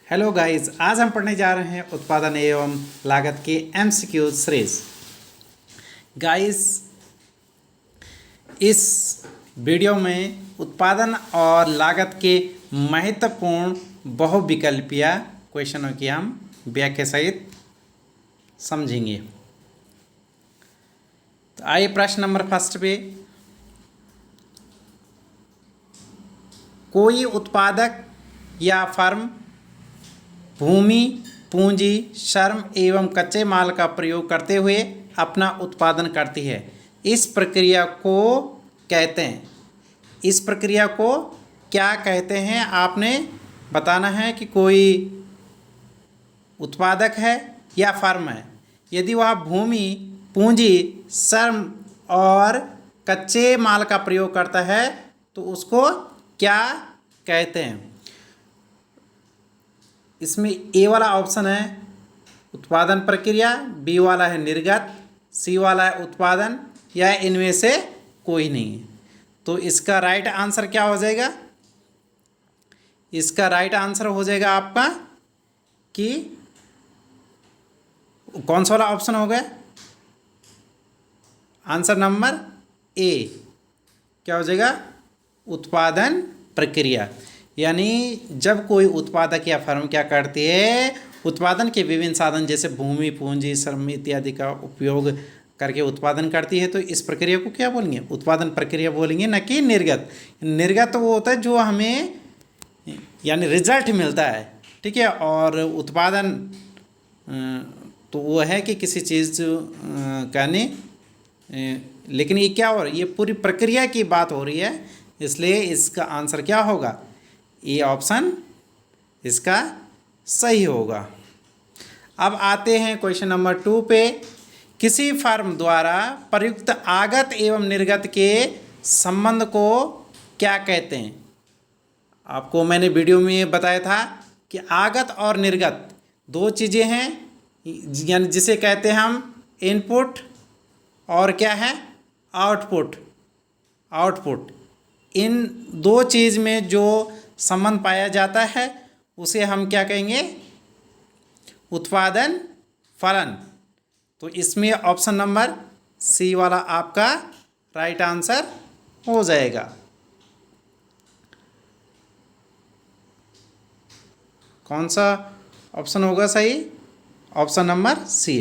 Hello guys, आज हम पढ़ने जा रहे हैं उत्पादन एवं लागत के एमसीक्यू सीरीज। गाइस, इस वीडियो में उत्पादन और लागत के महत्वपूर्ण बहुविकल्पीय क्वेश्चनों की हम व्याख्या सहित समझेंगे। तो आइए प्रश्न नंबर फर्स्ट पे, कोई उत्पादक या फर्म भूमि, पूंजी, श्रम एवं कच्चे माल का प्रयोग करते हुए अपना उत्पादन करती है। इस प्रक्रिया को कहते हैं, इस प्रक्रिया को क्या कहते हैं? आपने बताना है कि कोई उत्पादक है या फर्म है। यदि वह भूमि, पूंजी, श्रम और कच्चे माल का प्रयोग करता है तो उसको क्या कहते हैं? इसमें ए वाला ऑप्शन है उत्पादन प्रक्रिया, बी वाला है निर्गत, सी वाला है उत्पादन, या इनमें से कोई नहीं है। तो इसका राइट आंसर क्या हो जाएगा? इसका राइट आंसर हो जाएगा आपका कि कौन सा वाला ऑप्शन हो गया? आंसर नंबर ए क्या हो जाएगा? उत्पादन प्रक्रिया। यानी जब कोई उत्पादक या फर्म क्या करती है, उत्पादन के विभिन्न साधन जैसे भूमि, पूंजी, श्रम इत्यादि का उपयोग करके उत्पादन करती है तो इस प्रक्रिया को क्या बोलेंगे? उत्पादन प्रक्रिया बोलेंगे, न कि निर्गत। निर्गत वो होता है जो हमें यानी रिजल्ट मिलता है, ठीक है। और उत्पादन तो वो है कि किसी चीज़ कहने, लेकिन ये क्या हो रहा है? ये पूरी प्रक्रिया की बात हो रही है, इसलिए इसका आंसर क्या होगा? ये ऑप्शन इसका सही होगा। अब आते हैं क्वेश्चन नंबर 2 पे। किसी फर्म द्वारा प्रयुक्त आगत एवं निर्गत के संबंध को क्या कहते हैं? आपको मैंने वीडियो में बताया था कि आगत और निर्गत दो चीज़ें हैं, यानी जिसे कहते हैं हम इनपुट और क्या है आउटपुट। आउटपुट इन दो चीज़ में जो संबंध पाया जाता है उसे हम क्या कहेंगे? उत्पादन फलन। तो इसमें ऑप्शन नंबर सी वाला आपका राइट आंसर हो जाएगा। कौन सा ऑप्शन होगा सही? Option number C.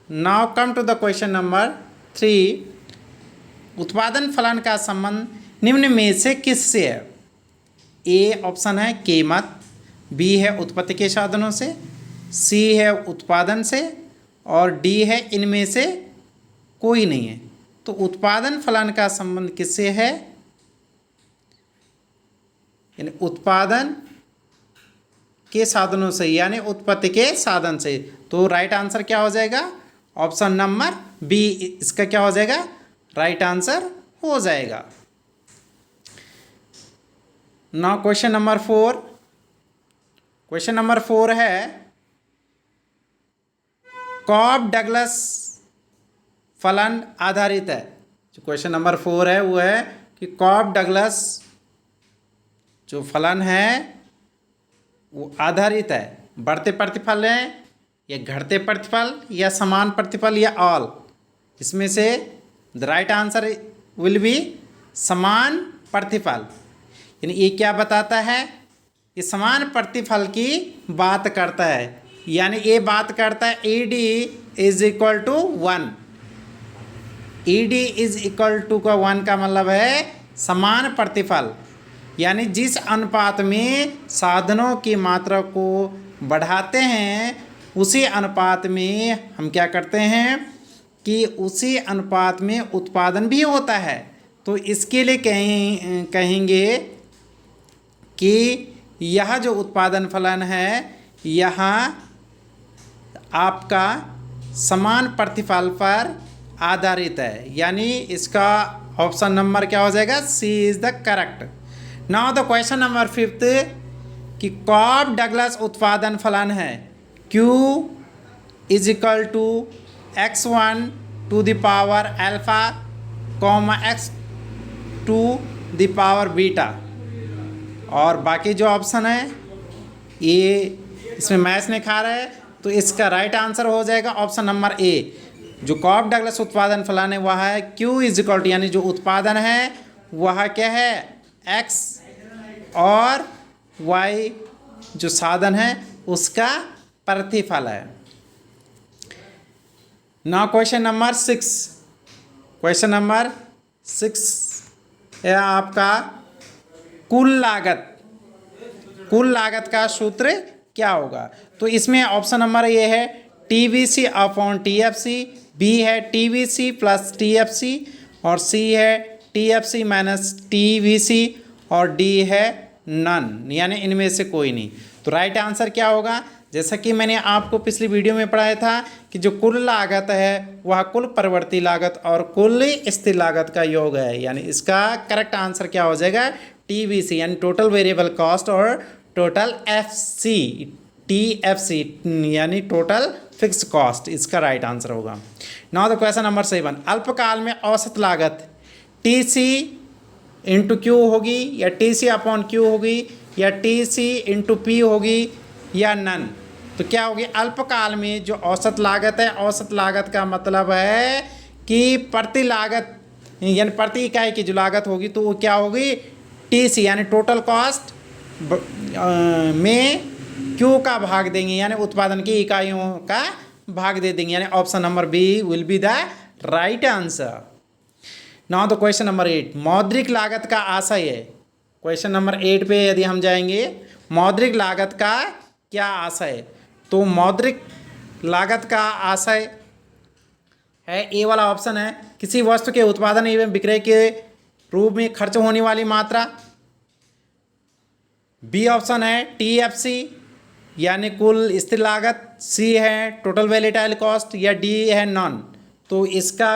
Now come to the question number 3। उत्पादन फलन का संबंध निम्न में से किससे है? ए ऑप्शन है कीमत, बी है उत्पत्ति के साधनों से, सी है उत्पादन से, और डी है इनमें से कोई नहीं है। तो उत्पादन फलन का संबंध किससे है? यानी उत्पादन के साधनों से, यानी उत्पत्ति के साधन से। तो राइट आंसर क्या हो जाएगा? ऑप्शन नंबर बी इसका क्या हो जाएगा? राइट आंसर हो जाएगा। Now question number 4। Question number 4 है कॉब डगलस फलन आधारित है। जो क्वेश्चन नंबर 4 है वो है कि कॉब डगलस जो फलन है वो आधारित है बढ़ते प्रतिफल है या घटते प्रतिफल या समान प्रतिफल या ऑल। इसमें से the right answer will be समान प्रतिफल। यानी ये क्या बताता है? ये समान प्रतिफल की बात करता है। यानी ये बात करता है E D is equal to 1। E D is equal to का 1 का मतलब है समान प्रतिफल। यानी जिस अनुपात में साधनों की मात्रा को बढ़ाते हैं उसी अनुपात में हम क्या करते हैं कि उसी अनुपात में उत्पादन भी होता है। तो इसके लिए कहेंगे कि यह जो उत्पादन फलन है यहाँ आपका समान प्रतिफल पर आधारित है। यानी इसका ऑप्शन नंबर क्या हो जाएगा? C is the correct. Now the question number 5 कि कॉब डगलस उत्पादन फलन है Q is equal to x1 to the power alpha x2 the power beta. और बाकी जो ऑप्शन है ये इसमें मैच नहीं खा रहा है, तो इसका राइट आंसर हो जाएगा ऑप्शन नंबर ए। जो कॉक डगलस उत्पादन फलाने वह है Q इज इक्वल टू, यानी जो उत्पादन है वह क्या है X, और Y जो साधन है उसका प्रतिफल है। Now question number 6। Question number 6 है आपका कुल लागत। कुल लागत का सूत्र क्या होगा? तो इसमें ऑप्शन नंबर ए है TVC अपॉन TFC, बी है TVC प्लस TFC, और सी है TFC माइनस TVC, और डी है नन, यानी इनमें से कोई नहीं। तो राइट आंसर क्या होगा? जैसा कि मैंने आपको पिछली वीडियो में पढ़ाया था कि जो कुल लागत है वह कुल परिवर्ती लागत और कुल स्थिर लागत का योग है, यानी इसका करेक्ट आंसर क्या हो जाएगा TVC, यानी टोटल वेरिएबल कॉस्ट, और टोटल FC TFC यानी टोटल फिक्स कॉस्ट, इसका राइट आंसर होगा। Now the question number 7। अल्पकाल में औसत लागत TC इंटू Q होगी, या TC अपॉन Q होगी, या TC इंटू P होगी, या नन। तो क्या होगी? अल्पकाल में जो औसत लागत है, औसत लागत का मतलब है कि प्रति लागत यानी प्रति इकाई की जो लागत होगी तो वो क्या होगी TC, यानी टोटल कॉस्ट में Q का भाग देंगे, यानी उत्पादन की इकाइयों का भाग दे देंगे, यानी option number B will be the right answer. Now the question number 8। मौद्रिक लागत का आशय है। क्वेश्चन नंबर 8 पे यदि हम जाएंगे, मौद्रिक लागत का क्या आशय? तो मौद्रिक लागत का आशय है ए वाला ऑप्शन है किसी वस्तु के उत्पादन एवं विक्रय के रूप में खर्च होने वाली मात्रा। बी ऑप्शन है TFC यानी कुल स्थिर लागत, सी है टोटल वैलेटाइल कॉस्ट, या डी है नॉन। तो इसका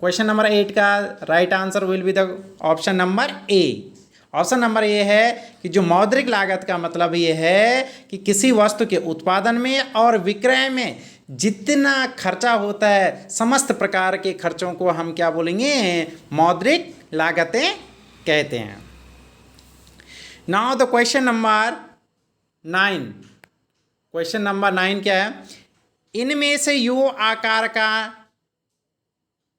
क्वेश्चन नंबर 8 का right answer will be the option number A. Option number A है कि जो मौद्रिक लागत का मतलब ये है कि किसी वस्तु के उत्पादन में और विक्रय में जितना खर्चा होता है, समस्त प्रकार के खर्चों को हम क्या बोलेंगे? मौद्रिक लागतें कहते हैं। Now the question number 9। Question number 9 क्या है? इनमें से यू आकार का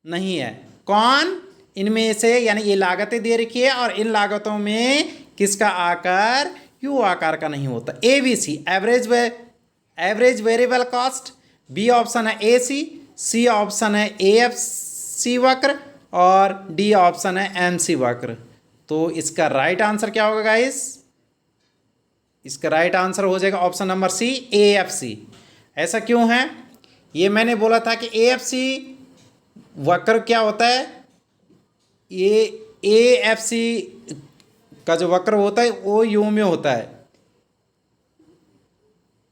नहीं है। कौन? इनमें से, यानी ये लागतें दे रखी है और इन लागतों में किसका आकार यू आकार का नहीं होता? ABC average variable cost, B option है AC, सी ऑप्शन है AFC वक्र, और डी ऑप्शन है MC वक्र। तो इसका राइट आंसर क्या होगा गाइस? इसका राइट आंसर हो जाएगा ऑप्शन नंबर सी AFC। ऐसा क्यों है? ये मैंने बोला था कि AFC वक्र क्या होता है? ये AFC का जो वक्र होता है वो यू में होता है।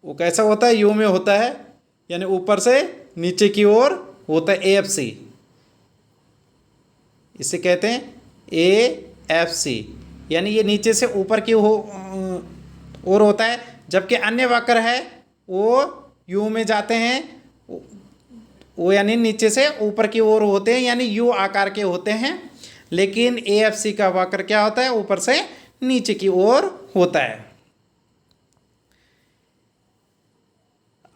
वो कैसा होता है? यू में होता है, यानी ऊपर से नीचे की ओर होता है AFC। इसे कहते हैं AFC, यानी ये नीचे से ऊपर की ओर होता है, जबकि अन्य वक्र है वो यू में जाते हैं, वो यानी नीचे से ऊपर की ओर होते हैं, यानी यू आकार के होते हैं। लेकिन AFC का वक्र क्या होता है? ऊपर से नीचे की ओर होता है।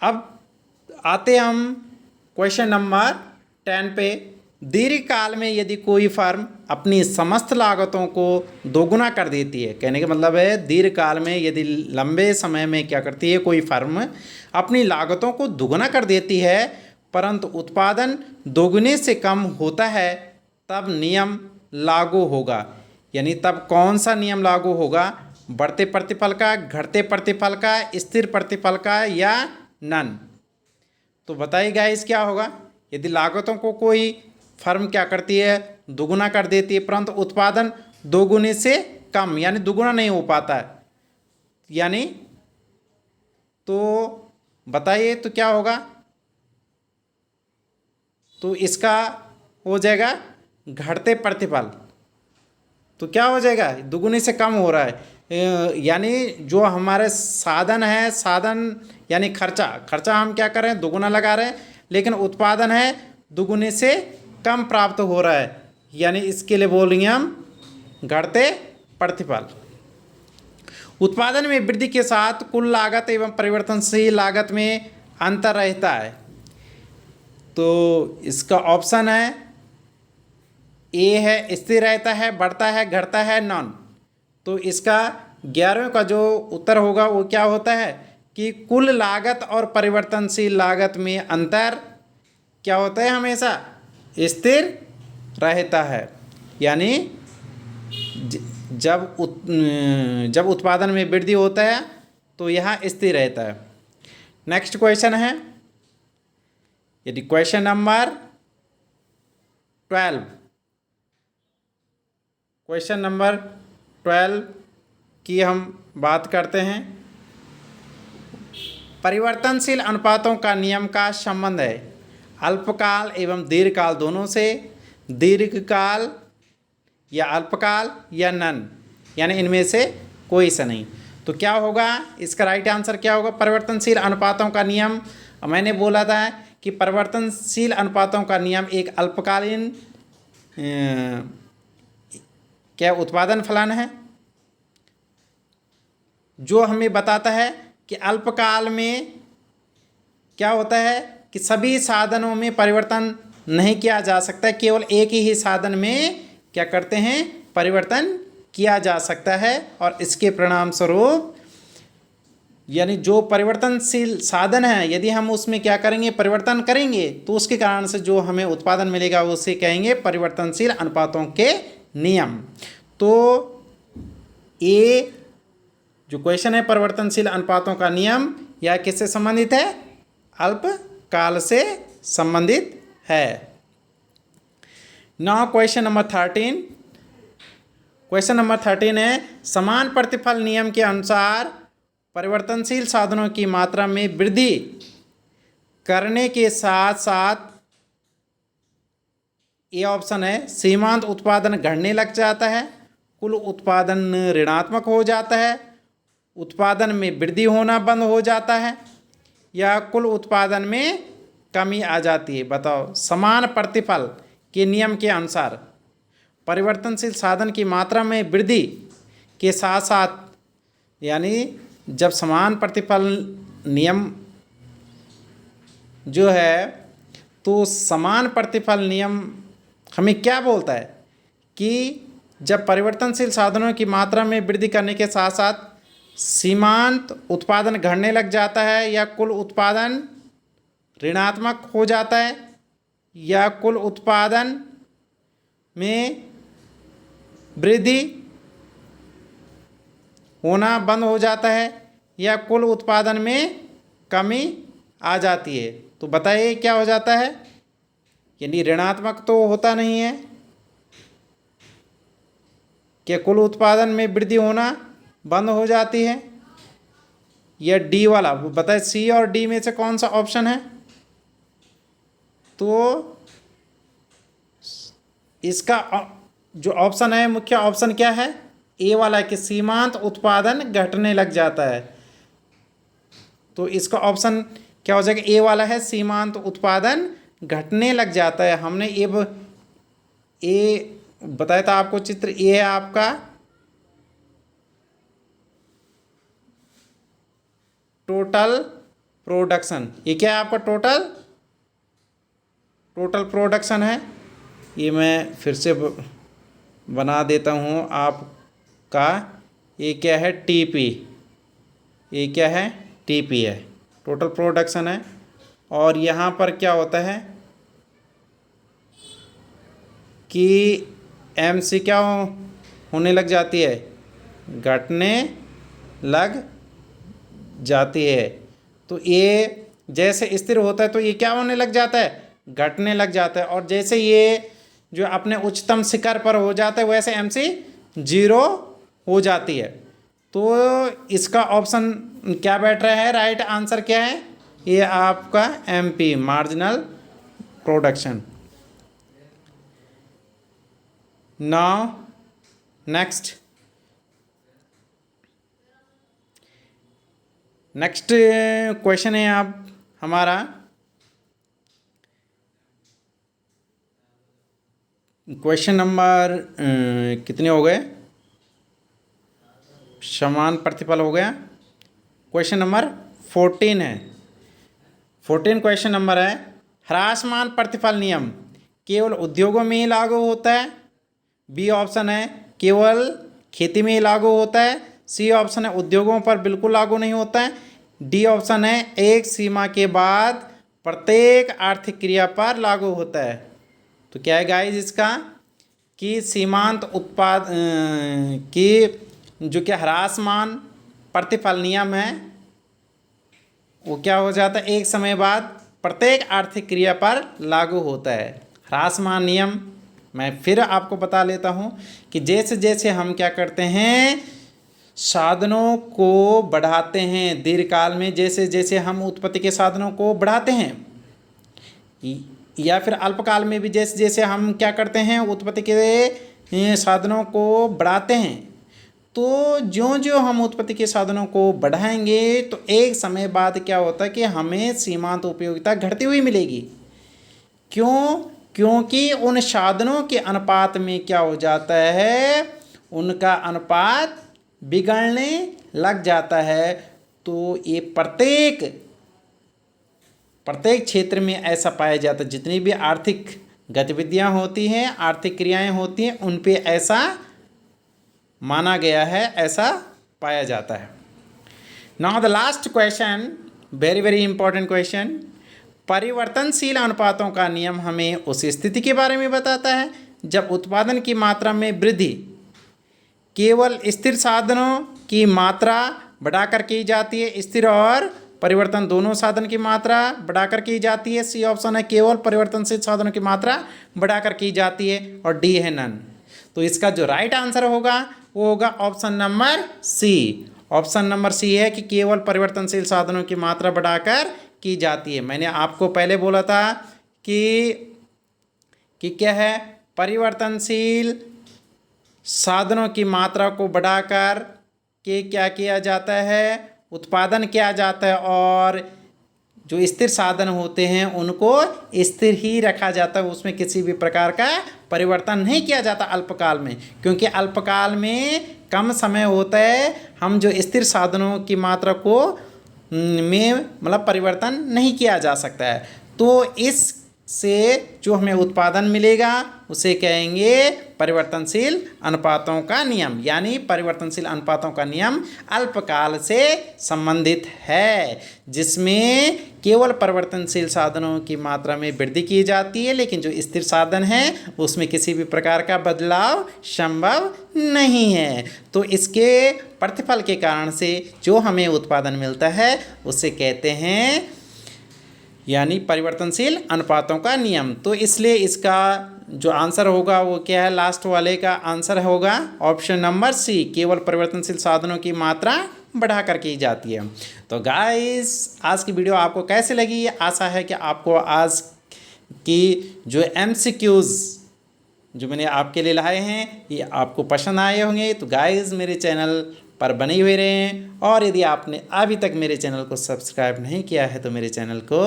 अब आते हम क्वेश्चन नंबर 10 पे। दीर्घकाल में यदि कोई फर्म अपनी समस्त लागतों को दोगुना कर देती है, कहने का मतलब है दीर्घकाल में यदि लंबे समय में क्या करती है कोई फर्म अपनी लागतों को दोगुना कर देती है परंतु उत्पादन दोगुने से कम होता है, तब नियम लागू होगा। यानी तब कौन सा नियम लागू होगा? बढ़ते प्रतिफल का, घटते प्रतिफल का, स्थिर प्रतिफल का, या नन? तो बताइए गाइस क्या होगा? यदि लागतों को कोई फर्म क्या करती है? दोगुना कर देती है, परंतु उत्पादन दोगुने से कम, यानी दोगुना नहीं हो पाता है, यानी तो बताइए तो क्या होगा? तो इसका हो जाएगा घटते प्रतिफल। तो क्या हो जाएगा? दुगुनी से कम हो रहा है, यानी जो हमारे साधन है, साधन यानी खर्चा हम क्या कर रहे हैं? दुगुना लगा रहे हैं, लेकिन उत्पादन है दुगुने से कम प्राप्त हो रहा है, यानी इसके लिए बोलेंगे हम घटते प्रतिफल। उत्पादन में वृद्धि के साथ कुल लागत एवं परिवर्तनशील लागत में अंतर रहता है। तो इसका ऑप्शन है ए है स्थिर रहता है, बढ़ता है, घटता है, नॉन। तो इसका 11वें का जो उत्तर होगा वो क्या होता है कि कुल लागत और परिवर्तनशील लागत में अंतर क्या होता है, हमेशा स्थिर रहता है। यानी जब उत्पादन में वृद्धि होता है तो यहाँ स्थिर रहता है। नेक्स्ट क्वेश्चन है, यदि क्वेश्चन नंबर 12, क्वेश्चन नंबर 12 की हम बात करते हैं। परिवर्तनशील अनुपातों का नियम का संबंध है अल्पकाल एवं दीर्घकाल दोनों से, दीर्घकाल या अल्पकाल या नन, यानी इनमें से कोई सा नहीं। तो क्या होगा इसका राइट आंसर, क्या होगा? परिवर्तनशील अनुपातों का नियम, मैंने बोला था कि परिवर्तनशील अनुपातों का नियम एक अल्पकालीन क्या उत्पादन फलन है जो हमें बताता है कि अल्पकाल में क्या होता है कि सभी साधनों में परिवर्तन नहीं किया जा सकता, केवल एक ही साधन में क्या करते हैं, परिवर्तन किया जा सकता है। और इसके परिणाम स्वरूप यानी जो परिवर्तनशील साधन है यदि हम उसमें क्या करेंगे, परिवर्तन करेंगे, तो उसके कारण से जो हमें उत्पादन मिलेगा उसे कहेंगे परिवर्तनशील अनुपातों के नियम। तो ये जो क्वेश्चन है परिवर्तनशील अनुपातों का नियम, यह किससे संबंधित है? अल्पकाल से संबंधित है। Now question number 13। Question number 13 है, समान प्रतिफल नियम के अनुसार परिवर्तनशील साधनों की मात्रा में वृद्धि करने के साथ साथ, ये ऑप्शन है, सीमांत उत्पादन घटने लग जाता है, कुल उत्पादन ऋणात्मक हो जाता है, उत्पादन में वृद्धि होना बंद हो जाता है, या कुल उत्पादन में कमी आ जाती है। बताओ, समान प्रतिफल के नियम के अनुसार परिवर्तनशील साधन की मात्रा में वृद्धि के साथ साथ, यानी जब समान प्रतिफल नियम जो है, तो समान प्रतिफल नियम हमें क्या बोलता है कि जब परिवर्तनशील साधनों की मात्रा में वृद्धि करने के साथ साथ सीमांत उत्पादन घटने लग जाता है, या कुल उत्पादन ऋणात्मक हो जाता है, या कुल उत्पादन में वृद्धि होना बंद हो जाता है, या कुल उत्पादन में कमी आ जाती है। तो बताइए क्या हो जाता है? यानी ऋणात्मक तो होता नहीं है, क्या कुल उत्पादन में वृद्धि होना बंद हो जाती है, या डी वाला? बताए सी और डी में से कौन सा ऑप्शन है? तो इसका जो ऑप्शन है, मुख्य ऑप्शन क्या है? ए वाला है कि सीमांत उत्पादन घटने लग जाता है। तो इसका ऑप्शन क्या हो जाएगा? ए वाला है, सीमांत उत्पादन घटने लग जाता है। हमने ए बताया था आपको, चित्र ए है आपका टोटल प्रोडक्शन। ये क्या है आपका? टोटल प्रोडक्शन है। ये मैं फिर से बना देता हूँ आपका। ये क्या है? टीपी। ये क्या है? टीपी है, टोटल प्रोडक्शन है। और यहाँ पर क्या होता है कि एमसी क्या होने लग जाती है? घटने लग जाती है। तो ये जैसे स्थिर होता है तो ये क्या होने लग जाता है? घटने लग जाता है। और जैसे ये जो अपने उच्चतम शिखर पर हो जाता है वैसे एमसी 0 हो जाती है। तो इसका ऑप्शन क्या बैठ रहा है? राइट आंसर क्या है? ये आपका MP, marginal production. Now next question है आप हमारा क्वेश्चन नंबर कितने हो गए? समान प्रतिफल हो गया। क्वेश्चन नंबर 14 है। 14 क्वेश्चन नंबर है, ह्रासमान प्रतिफल नियम केवल उद्योगों में ही लागू होता है? बी ऑप्शन है केवल खेती में ही लागू होता है। सी ऑप्शन है उद्योगों पर बिल्कुल लागू नहीं होता है। डी ऑप्शन है एक सीमा के बाद प्रत्येक आर्थिक क्रिया पर लागू होता है। तो क्या है गाइस इसका कि सीमांत उत्पाद की जो कि ह्रासमान प्रतिफल नियम है वो क्या हो जाता है, एक समय बाद प्रत्येक आर्थिक क्रिया पर लागू होता है। ह्रासमान नियम मैं फिर आपको बता लेता हूँ कि जैसे जैसे हम क्या करते हैं, साधनों को बढ़ाते हैं दीर्घकाल में, जैसे जैसे हम उत्पत्ति के साधनों को बढ़ाते हैं या फिर अल्पकाल में भी जैसे जैसे हम क्या करते हैं, उत्पत्ति के साधनों को बढ़ाते हैं, तो ज्यों ज्यों हम उत्पत्ति के साधनों को बढ़ाएंगे तो एक समय बाद क्या होता है कि हमें सीमांत उपयोगिता घटती हुई मिलेगी। क्यों? क्योंकि उन साधनों के अनुपात में क्या हो जाता है, उनका अनुपात बिगड़ने लग जाता है। तो ये प्रत्येक क्षेत्र में ऐसा पाया जाता है, जितनी भी आर्थिक गतिविधियां होती हैं, आर्थिक क्रियाएं होती हैं, उन पे ऐसा माना गया है, ऐसा पाया जाता है। Now the last question, very very important question. परिवर्तनशील अनुपातों का नियम हमें उस स्थिति के बारे में बताता है जब उत्पादन की मात्रा में वृद्धि केवल स्थिर साधनों की मात्रा बढ़ाकर की जाती है। स्थिर और परिवर्तन दोनों साधन की मात्रा बढ़ाकर की जाती है। सी ऑप्शन है केवल परिवर्तनशील साधनों की मात्रा बढ़ाकर की जाती है। और डी है नन। तो इसका जो राइट आंसर होगा वो होगा option number C. Option number C है कि केवल परिवर्तनशील साधनों की मात्रा बढ़ाकर की जाती है। मैंने आपको पहले बोला था कि क्या है, परिवर्तनशील साधनों की मात्रा को बढ़ाकर के क्या किया जाता है, उत्पादन किया जाता है, और जो स्थिर साधन होते हैं उनको स्थिर ही रखा जाता है, उसमें किसी भी प्रकार का परिवर्तन नहीं किया जाता अल्पकाल में, क्योंकि अल्पकाल में कम समय होता है, हम जो स्थिर साधनों की मात्रा को में मतलब परिवर्तन नहीं किया जा सकता है। तो इससे जो हमें उत्पादन मिलेगा उसे कहेंगे परिवर्तनशील अनुपातों का नियम, यानी परिवर्तनशील अनुपातों का नियम अल्पकाल से संबंधित है, जिसमें केवल परिवर्तनशील साधनों की मात्रा में वृद्धि की जाती है, लेकिन जो स्थिर साधन है उसमें किसी भी प्रकार का बदलाव संभव नहीं है। तो इसके प्रतिफल के कारण से जो हमें उत्पादन मिलता है उसे कहते हैं यानी परिवर्तनशील अनुपातों का नियम। तो इसलिए इसका जो आंसर होगा वो क्या है, लास्ट वाले का आंसर होगा ऑप्शन नंबर सी, केवल परिवर्तनशील साधनों की मात्रा बढ़ाकर की जाती है। तो गाइस आज की वीडियो आपको कैसे लगी, आशा है कि आपको आज की जो MCQs जो मैंने आपके लिए लाए हैं ये आपको पसंद आए होंगे। तो गाइस मेरे चैनल पर बने हुए रहें, और यदि आपने अभी तक मेरे चैनल को सब्सक्राइब नहीं किया है तो मेरे चैनल को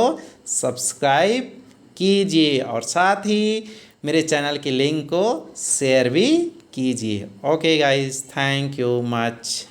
सब्सक्राइब कीजिए, और साथ ही मेरे चैनल के लिंक को शेयर भी कीजिए। Okay guys, thank you much.